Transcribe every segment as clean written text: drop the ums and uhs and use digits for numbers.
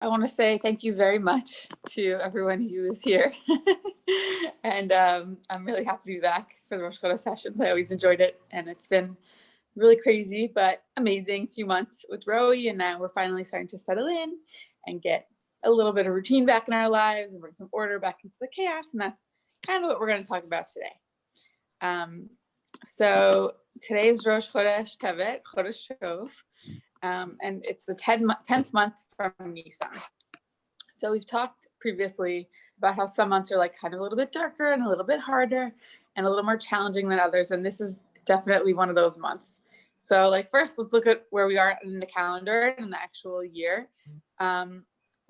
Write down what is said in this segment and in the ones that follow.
I want to say thank you very much to everyone who is here. And I'm really happy to be back for the Rosh Chodesh sessions. I always enjoyed it, and it's been really crazy but amazing few months with Rowie, and now we're finally starting to settle in and get a little bit of routine back in our lives and bring some order back into the chaos, and that's kind of what we're going to talk about today. So today's Rosh Chodesh Tevet, Chodesh Tov, and it's the 10th month from Nisan. So we've talked previously about how some months are like kind of a little bit darker and a little bit harder and a little more challenging than others, and this is definitely one of those months. So like first, let's look at where we are in the calendar and the actual year.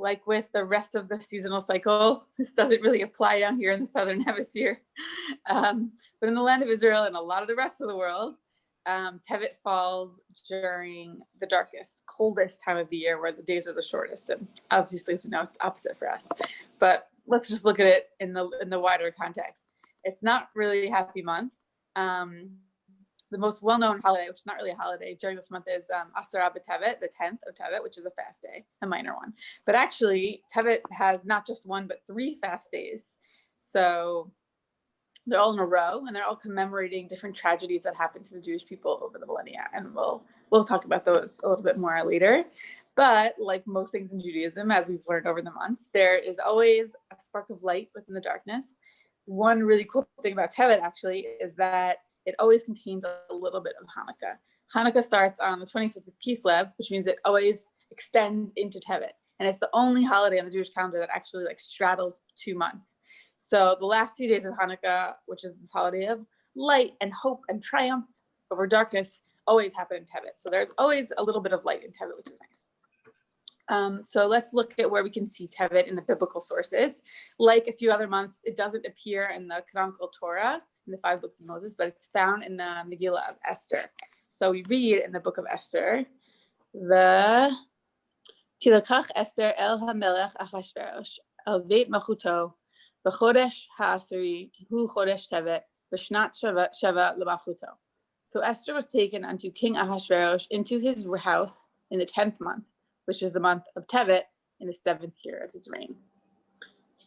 Like with the rest of the seasonal cycle, this doesn't really apply down here in the Southern Hemisphere. But in the land of Israel and a lot of the rest of the world, Tevet falls during the darkest, coldest time of the year where the days are the shortest. And obviously, as you know, it's the opposite for us. But let's just look at it in the wider context. It's not really a happy month. The most well-known holiday, which is not really a holiday during this month, is Abra Tevet, the 10th of Tevet, which is a fast day, a minor one. But actually, Tevet has not just one, but 3 fast days. So they're all in a row, and they're all commemorating different tragedies that happened to the Jewish people over the millennia. And we'll talk about those a little bit more later. But like most things in Judaism, as we've learned over the months, there is always a spark of light within the darkness. One really cool thing about Tevet actually is that it always contains a little bit of Hanukkah. Hanukkah starts on the 25th of Kislev, which means it always extends into Tevet. And it's the only holiday on the Jewish calendar that actually like straddles 2 months. So the last few days of Hanukkah, which is this holiday of light and hope and triumph over darkness, always happen in Tevet. So there's always a little bit of light in Tevet, which is nice. So let's look at where we can see Tevet in the biblical sources. Like a few other months, it doesn't appear in the canonical Torah, in the 5 books of Moses, but it's found in the Megillah of Esther. So we read in the book of Esther, the Tilakach Esther el hamelech Achashverosh el Beit Machuto b'chodesh ha'aseri hu chodesh Tevet b'shnat sheva l'malchuto. So Esther was taken unto King Ahasuerus into his house in the 10th month, which is the month of Tevet, in the 7th year of his reign.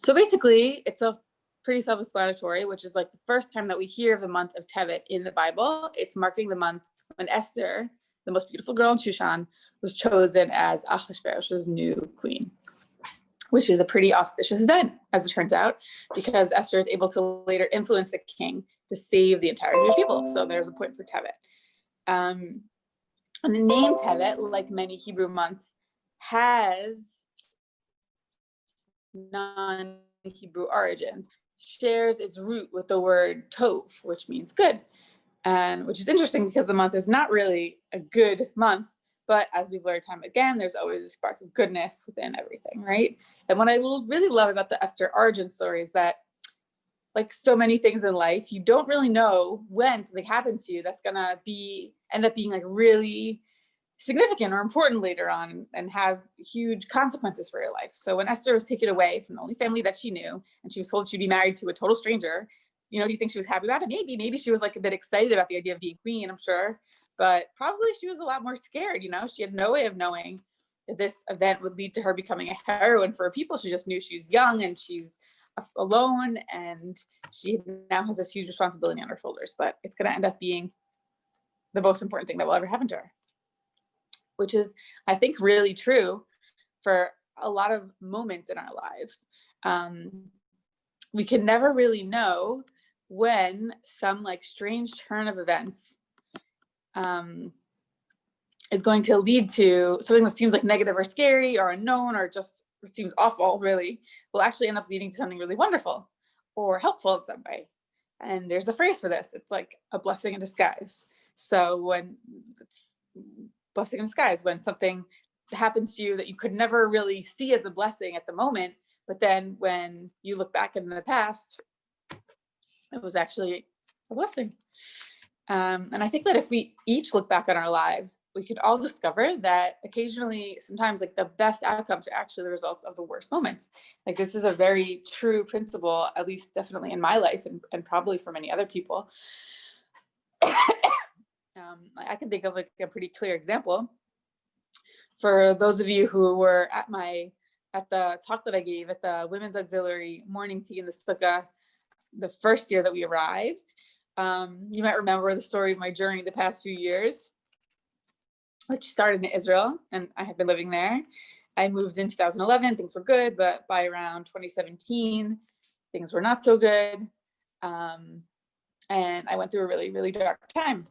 So basically, it's a pretty self-explanatory, which is like the first time that we hear of the month of Tevet in the Bible. It's marking the month when Esther, the most beautiful girl in Shushan, was chosen as Ahasuerus' new queen, which is a pretty auspicious event, as it turns out, because Esther is able to later influence the king to save the entire Jewish people. So there's a point for Tevet. And the name Tevet, like many Hebrew months, has non-Hebrew origins, shares its root with the word tov, which means good, and which is interesting because the month is not really a good month, but as we've learned time again, there's always a spark of goodness within everything, right? And what I really love about the Esther origin story is that, like so many things in life, you don't really know when something happens to you that's gonna end up being like really significant or important later on and have huge consequences for your life. So when Esther was taken away from the only family that she knew and she was told she'd be married to a total stranger, do you think she was happy about it? Maybe she was like a bit excited about the idea of being queen, I'm sure, but probably she was a lot more scared. She had no way of knowing that this event would lead to her becoming a heroine for her people. She just knew she was young and she's alone, and she now has this huge responsibility on her shoulders, but it's going to end up being the most important thing that will ever happen to her, which is, I think, really true for a lot of moments in our lives. We can never really know when some like strange turn of events is going to lead to something that seems like negative or scary or unknown or just seems awful, really, will actually end up leading to something really wonderful or helpful in some way. And there's a phrase for this. It's like a blessing in disguise. So when it's blessing in disguise, when something happens to you that you could never really see as a blessing at the moment, but then when you look back in the past, it was actually a blessing. And I think that if we each look back on our lives, we could all discover that occasionally, sometimes like the best outcomes are actually the results of the worst moments. Like this is a very true principle, at least definitely in my life and probably for many other people. I can think of like a pretty clear example. For those of you who were at my at the talk that I gave at the Women's Auxiliary morning tea in the sukkah the first year that we arrived. You might remember the story of my journey the past few years, which started in Israel, and I have been living there. I moved in 2011, things were good, but by around 2017, things were not so good. And I went through a really, really dark time.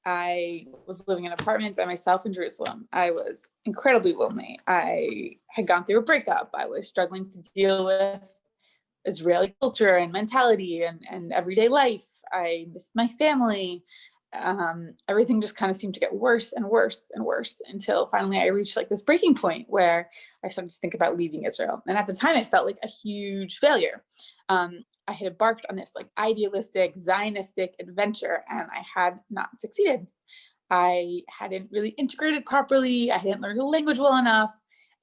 I was living in an apartment by myself in Jerusalem. I was incredibly lonely. I had gone through a breakup. I was struggling to deal with Israeli culture and mentality and everyday life. I missed my family. Everything just kind of seemed to get worse and worse and worse until finally I reached like this breaking point where I started to think about leaving Israel. And at the time, it felt like a huge failure. I had embarked on this like idealistic, Zionistic adventure, and I had not succeeded. I hadn't really integrated properly. I hadn't learned the language well enough.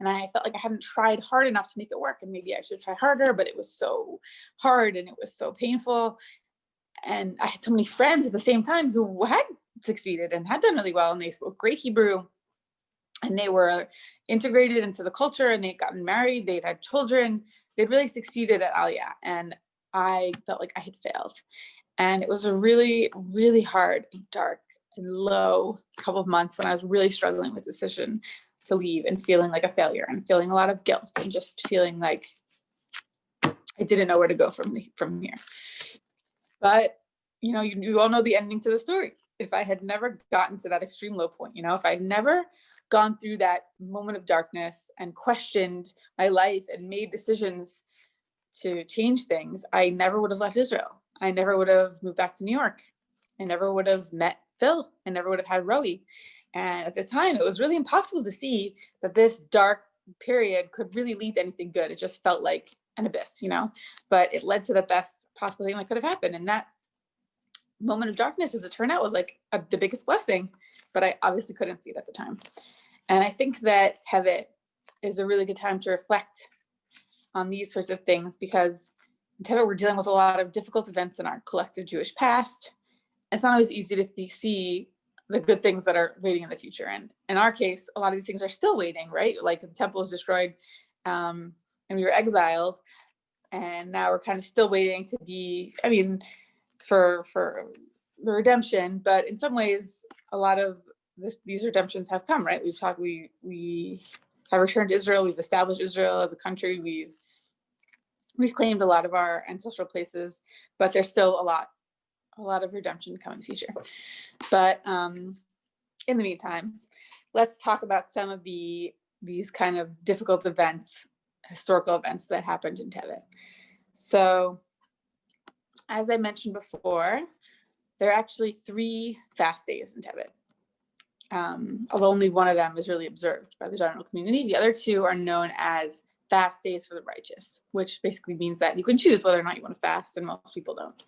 And I felt like I hadn't tried hard enough to make it work. And maybe I should try harder, but it was so hard and it was so painful. And I had so many friends at the same time who had succeeded and had done really well. And they spoke great Hebrew. And they were integrated into the culture, and they'd gotten married. They'd had children. They'd really succeeded at Aliyah. And I felt like I had failed. And it was a really, really hard, dark, and low couple of months when I was really struggling with the decision to leave and feeling like a failure and feeling a lot of guilt and just feeling like I didn't know where to go from here. But, you all know the ending to the story. If I had never gotten to that extreme low point, if I had never gone through that moment of darkness and questioned my life and made decisions to change things, I never would have left Israel. I never would have moved back to New York. I never would have met Phil. I never would have had Rowie. And at this time, it was really impossible to see that this dark period could really lead to anything good. It just felt like an abyss, but it led to the best possible thing that could have happened. And that moment of darkness, as it turned out, was like the biggest blessing, but I obviously couldn't see it at the time. And I think that Tevet is a really good time to reflect on these sorts of things, because in Tevet, we're dealing with a lot of difficult events in our collective Jewish past. It's not always easy to see the good things that are waiting in the future. And in our case, a lot of these things are still waiting, right? Like the temple was destroyed, and we were exiled, and now we're kind of still waiting to be, for the redemption. But in some ways, a lot of these redemptions have come, right? We have returned to Israel. We've established Israel as a country. We've reclaimed a lot of our ancestral places, but there's still a lot of redemption to come in the future. But in the meantime, let's talk about some of these kind of difficult events, historical events that happened in Tevet. So, as I mentioned before, there are actually 3 fast days in Tevet. Although only one of them is really observed by the general community. The other 2 are known as fast days for the righteous, which basically means that you can choose whether or not you want to fast, and most people don't.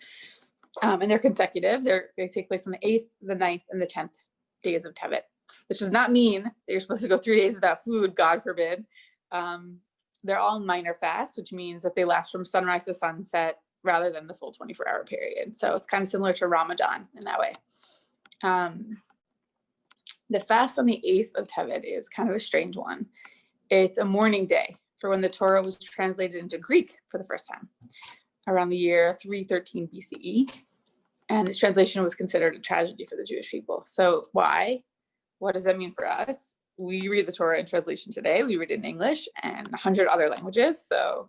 And they're consecutive. They take place on the 8th, the 9th, and the 10th days of Tevet, which does not mean that you're supposed to go 3 days without food, God forbid. They're all minor fasts, which means that they last from sunrise to sunset rather than the full 24-hour period. So it's kind of similar to Ramadan in that way. The fast on the 8th of Tevet is kind of a strange one. It's a mourning day for when the Torah was translated into Greek for the first time, around the year 313 BCE. And this translation was considered a tragedy for the Jewish people. So why? What does that mean for us? We read the Torah in translation today. We read it in English and 100 other languages. So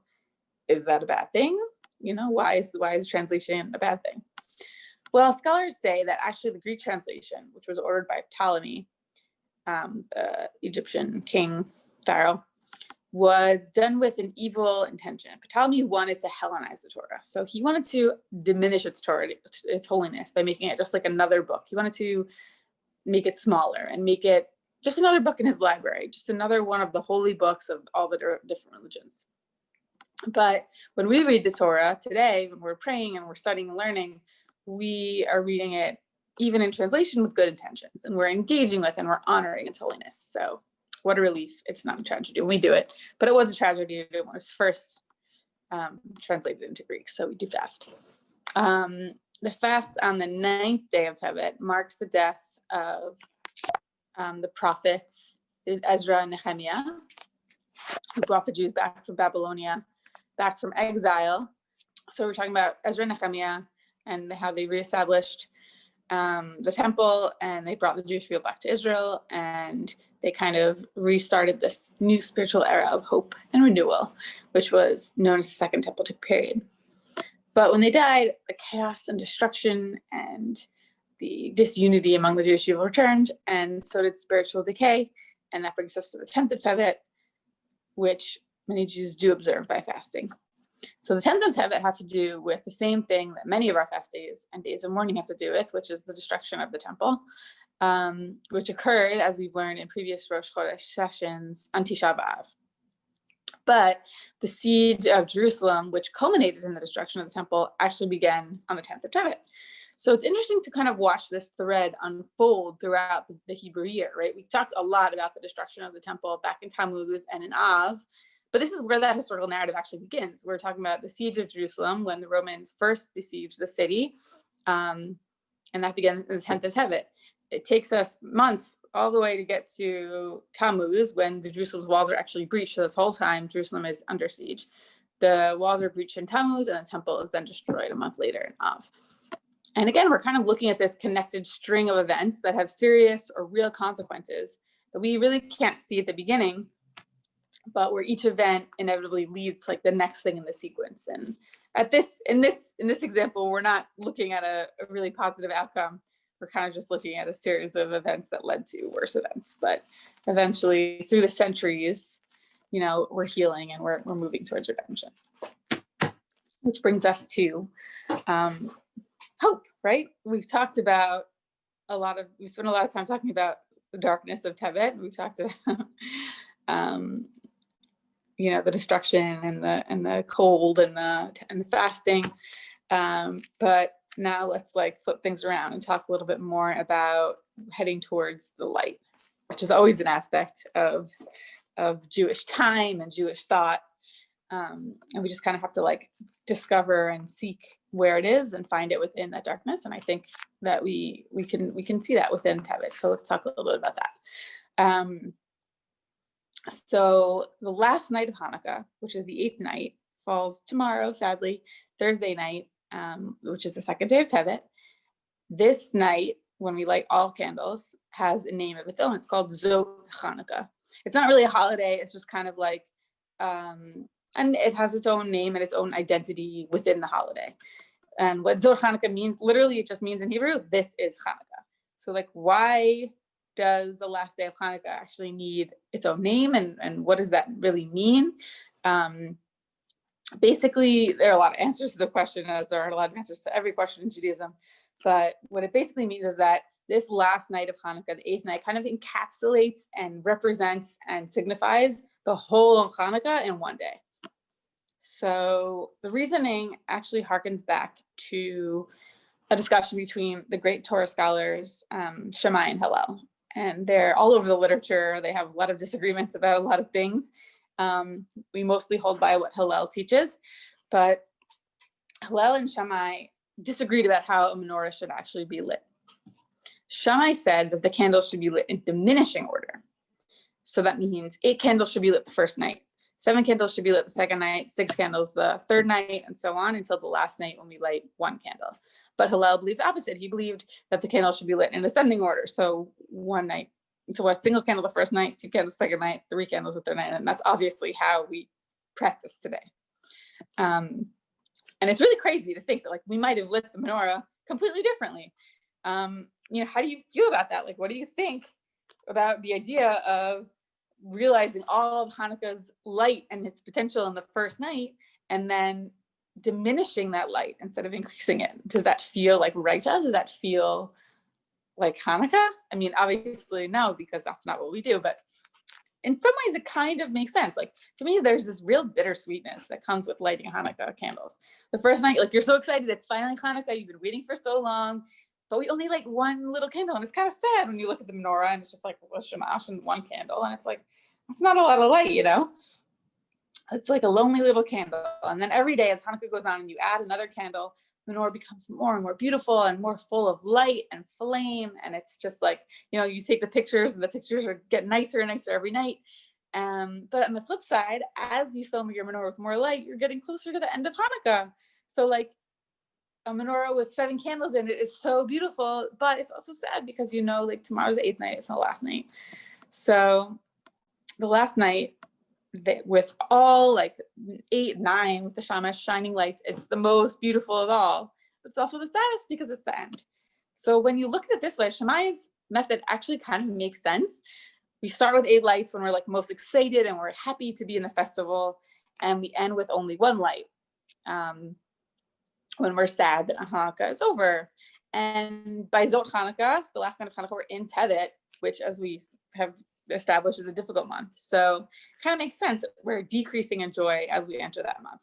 is that a bad thing? Why is translation a bad thing? Well, scholars say that actually the Greek translation, which was ordered by Ptolemy, the Egyptian king, Pharaoh, was done with an evil intention. Ptolemy wanted to Hellenize the Torah. So he wanted to diminish its Torah, its holiness, by making it just like another book. He wanted to make it smaller and make it just another book in his library, just another one of the holy books of all the different religions. But when we read the Torah today, when we're praying and we're studying and learning, we are reading it even in translation with good intentions, and we're engaging with and we're honoring its holiness. So what a relief. It's not a tragedy when we do it, but it was a tragedy when it was first translated into Greek. So we do fast. The fast on the 9th day of Tevet marks the death of the prophets Ezra and Nehemiah. who brought the Jews back from Babylonia, back from exile. So we're talking about Ezra and Nehemiah and how they reestablished the temple, and they brought the Jewish people back to Israel, and they kind of restarted this new spiritual era of hope and renewal, which was known as the Second Temple period. But when they died, the chaos and destruction and the disunity among the Jewish people returned, and so did spiritual decay. And that brings us to the 10th of Tevet, which many Jews do observe by fasting. So the 10th of Tevet has to do with the same thing that many of our fast days and days of mourning have to do with, which is the destruction of the temple, which occurred, as we've learned in previous Rosh Chodesh sessions, on Tisha B'Av. But the siege of Jerusalem, which culminated in the destruction of the temple, actually began on the 10th of Tevet. So it's interesting to kind of watch this thread unfold throughout the Hebrew year, right? We've talked a lot about the destruction of the temple back in Tammuz and in Av, but this is where that historical narrative actually begins. We're talking about the siege of Jerusalem when the Romans first besieged the city, and that began on the 10th of Tevet. It takes us months all the way to get to Tammuz when the Jerusalem's walls are actually breached. So this whole time, Jerusalem is under siege. The walls are breached in Tammuz, and the temple is then destroyed a month later in Av. And again, we're kind of looking at this connected string of events that have serious or real consequences that we really can't see at the beginning, but where each event inevitably leads to like the next thing in the sequence. And in this example, we're not looking at a really positive outcome. We're kind of just looking at a series of events that led to worse events. But eventually, through the centuries, we're healing and we're moving towards redemption. Which brings us to hope, right? We've spent a lot of time talking about the darkness of Tevet. We've talked about the destruction and the cold and the fasting. But now let's flip things around and talk a little bit more about heading towards the light, which is always an aspect of Jewish time and Jewish thought. And we just kind of have to discover and seek where it is and find it within that darkness. And I think that we can see that within Tevet. So let's talk a little bit about that. So the last night of Hanukkah, which is the 8th night, falls tomorrow, sadly, Thursday night, which is the second day of Tevet. This night, when we light all candles, has a name of its own. It's called Zot Hanukkah. It's not really a holiday. It's just kind of and it has its own name and its own identity within the holiday. And what Zot Hanukkah means, literally, it just means in Hebrew, this is Hanukkah. So why does the last day of Hanukkah actually need its own name, and what does that really mean? Basically, there are a lot of answers to the question, as there are a lot of answers to every question in Judaism. But what it basically means is that this last night of Hanukkah, the 8th night, kind of encapsulates and represents and signifies the whole of Hanukkah in one day. So the reasoning actually harkens back to a discussion between the great Torah scholars, Shammai and Hillel. And they're all over the literature. They have a lot of disagreements about a lot of things. We mostly hold by what Hillel teaches, but Hillel and Shammai disagreed about how a menorah should actually be lit. Shammai said that the candles should be lit in diminishing order. So that means 8 candles should be lit the first night, 7 candles should be lit the second night, 6 candles the third night, and so on until the last night when we light 1 candle. But Hillel believed the opposite. He believed that the candles should be lit in ascending order. So a single candle the first night, 2 candles the second night, 3 candles the third night. And that's obviously how we practice today. And it's really crazy to think that we might have lit the menorah completely differently. How do you feel about that? What do you think about the idea of realizing all of Hanukkah's light and its potential in the first night, and then diminishing that light instead of increasing it? Does that feel righteous? Does that feel like Hanukkah? I mean, obviously no, because that's not what we do, but in some ways it kind of makes sense. To me, there's this real bittersweetness that comes with lighting Hanukkah candles. The first night, you're so excited, it's finally Hanukkah, you've been waiting for so long, but we only light 1 little candle, and it's kind of sad when you look at the menorah and it's just a shamash and 1 candle, and it's it's not a lot of light, It's a lonely little candle. And then every day as Hanukkah goes on and you add another candle, the menorah becomes more and more beautiful and more full of light and flame. And it's just you take the pictures, and the pictures get nicer and nicer every night. But on the flip side, as you fill your menorah with more light, you're getting closer to the end of Hanukkah. So like a menorah with 7 candles in it is so beautiful, but it's also sad because, you know, like tomorrow's the 8th night, it's not the last night. So the last night, with all like 8, 9 with the shamash shining lights, it's the most beautiful of all. It's also the saddest because it's the end. So when you look at it this way, Shammai's method actually kind of makes sense. We start with 8 lights when we're like most excited and we're happy to be in the festival, and we end with only 1 light when we're sad that Hanukkah is over. And by Zot Hanukkah, the last night of Hanukkah, we're in Tevet, which, as we have established, is a difficult month. So it kind of makes sense. We're decreasing in joy as we enter that month.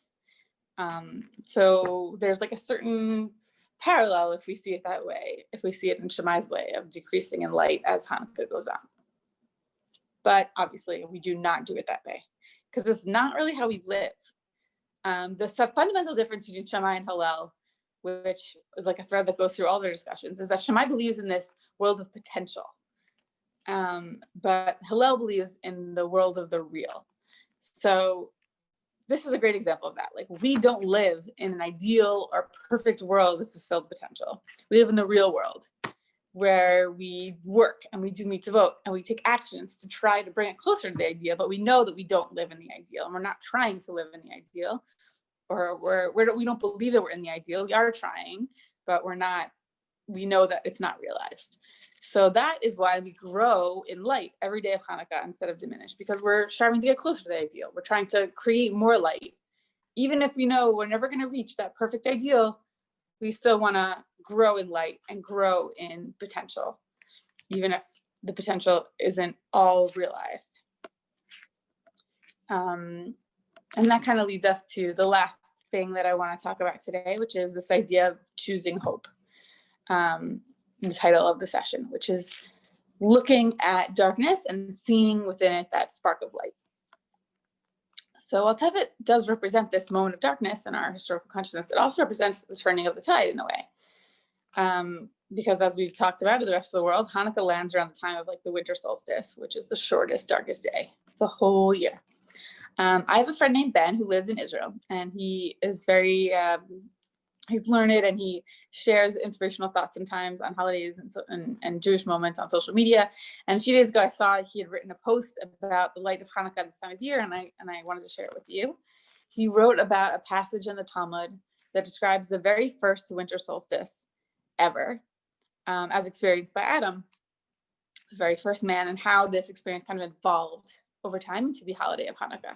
So there's like a certain parallel if we see it that way, if we see it in Shammai's way of decreasing in light as Hanukkah goes on. But obviously we do not do it that way because it's not really how we live. The fundamental difference between Shammai and Hillel, which is like a thread that goes through all their discussions, is that Shammai believes in this world of potential. But Hillel believes in the world of the real. So this is a great example of that. Like, we don't live in an ideal or perfect world with fulfilled potential. We live in the real world where we work and we do mitzvot and we take actions to try to bring it closer to the ideal, but we know that we don't live in the ideal and we're not trying to live in the ideal, or we don't believe that we're in the ideal. We are trying, but we know that it's not realized. So that is why we grow in light every day of Hanukkah instead of diminish, because we're striving to get closer to the ideal. We're trying to create more light. Even if we know we're never going to reach that perfect ideal, we still want to grow in light and grow in potential, even if the potential isn't all realized. And that kind of leads us to the last thing that I want to talk about today, which is this idea of choosing hope. The title of the session, which is looking at darkness and seeing within it that spark of light. So while Tevet does represent this moment of darkness in our historical consciousness, it also represents the turning of the tide in a way. Because as we've talked about in the rest of the world, Hanukkah lands around the time of like the winter solstice, which is the shortest, darkest day of the whole year. I have a friend named Ben who lives in Israel, and he is very, he's learned and he shares inspirational thoughts sometimes on holidays and Jewish moments on social media. And a few days ago, I saw he had written a post about the light of Hanukkah this time of year, and I wanted to share it with you. He wrote about a passage in the Talmud that describes the very first winter solstice ever, as experienced by Adam, the very first man, and how this experience kind of evolved over time into the holiday of Hanukkah.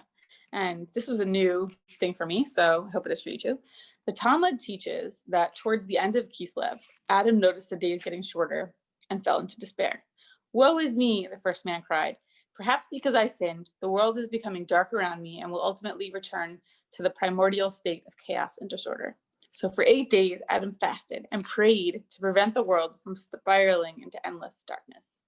And this was a new thing for me, so I hope it is for you too. The Talmud teaches that towards the end of Kislev, Adam noticed the days getting shorter and fell into despair. "Woe is me," the first man cried. "Perhaps because I sinned, the world is becoming dark around me and will ultimately return to the primordial state of chaos and disorder." So for 8 days, Adam fasted and prayed to prevent the world from spiraling into endless darkness.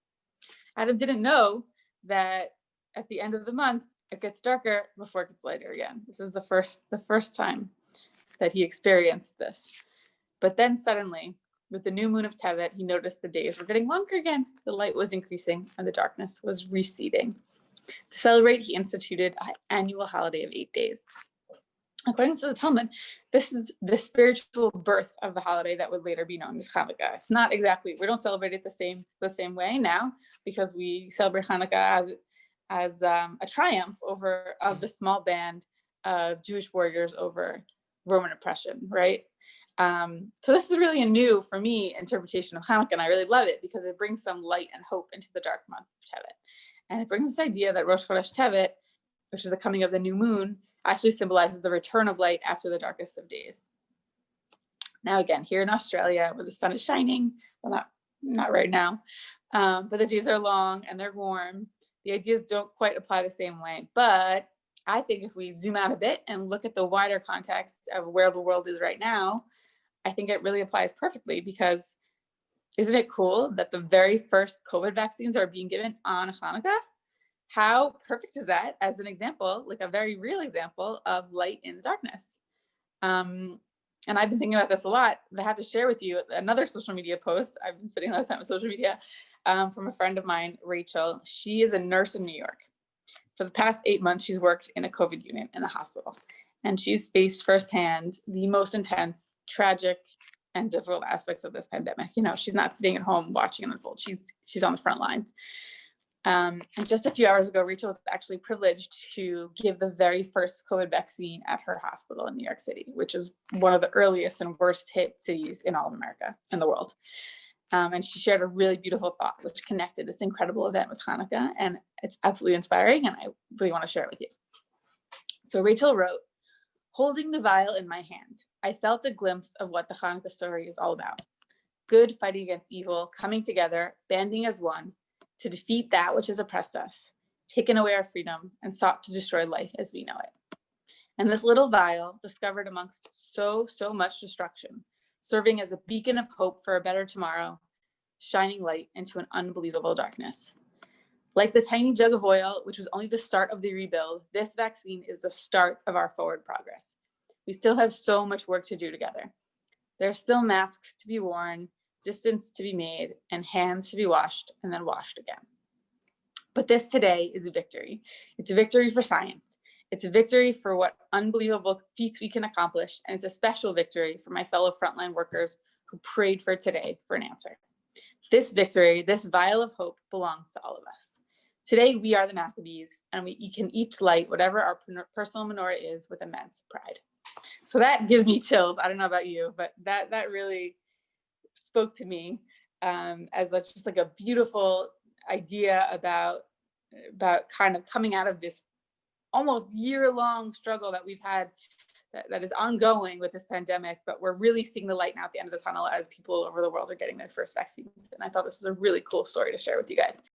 Adam didn't know that at the end of the month, it gets darker before it gets lighter again. This is the first time that he experienced this. But then suddenly, with the new moon of Tevet, he noticed the days were getting longer again. The light was increasing and the darkness was receding. To celebrate, he instituted an annual holiday of 8 days. According to the Talmud, this is the spiritual birth of the holiday that would later be known as Hanukkah. It's not exactly, we don't celebrate it the same way now, because we celebrate Hanukkah as a triumph of the small band of Jewish warriors over Roman oppression, right? So this is really a new, for me, interpretation of Hanukkah, and I really love it because it brings some light and hope into the dark month of Tevet. And it brings this idea that Rosh Chodesh Tevet, which is the coming of the new moon, actually symbolizes the return of light after the darkest of days. Now again, here in Australia, where the sun is shining, well, not right now, but the days are long and they're warm, the ideas don't quite apply the same way. But I think if we zoom out a bit and look at the wider context of where the world is right now, I think it really applies perfectly, because isn't it cool that the very first COVID vaccines are being given on Hanukkah? How perfect is that as an example, like a very real example of light in the darkness? And I've been thinking about this a lot, but I have to share with you another social media post. I've been spending a lot of time on social media, from a friend of mine, Rachel. She is a nurse in New York. For the past 8 months, she's worked in a COVID unit in a hospital, and she's faced firsthand the most intense, tragic, and difficult aspects of this pandemic. You know, she's not sitting at home watching it unfold. She's on the front lines. And just a few hours ago, Rachel was actually privileged to give the very first COVID vaccine at her hospital in New York City, which is one of the earliest and worst hit cities in all of America and the world. And she shared a really beautiful thought, which connected this incredible event with Hanukkah. And it's absolutely inspiring, and I really want to share it with you. So Rachel wrote, "Holding the vial in my hand, I felt a glimpse of what the Hanukkah story is all about. Good fighting against evil, coming together, banding as one, to defeat that which has oppressed us, taken away our freedom, and sought to destroy life as we know it. And this little vial, discovered amongst so much destruction, serving as a beacon of hope for a better tomorrow, shining light into an unbelievable darkness. Like the tiny jug of oil, which was only the start of the rebuild, this vaccine is the start of our forward progress. We still have so much work to do together. There are still masks to be worn, distance to be made, and hands to be washed and then washed again. But this today is a victory. It's a victory for science. It's a victory for what unbelievable feats we can accomplish, and it's a special victory for my fellow frontline workers who prayed for today for an answer. This victory, this vial of hope, belongs to all of us. Today, we are the Maccabees, and we can each light whatever our personal menorah is with immense pride." So that gives me chills. I don't know about you, but that really spoke to me as just like a beautiful idea about kind of coming out of this almost year-long struggle that we've had that is ongoing with this pandemic, but we're really seeing the light now at the end of the tunnel as people all over the world are getting their first vaccines. And I thought this was a really cool story to share with you guys.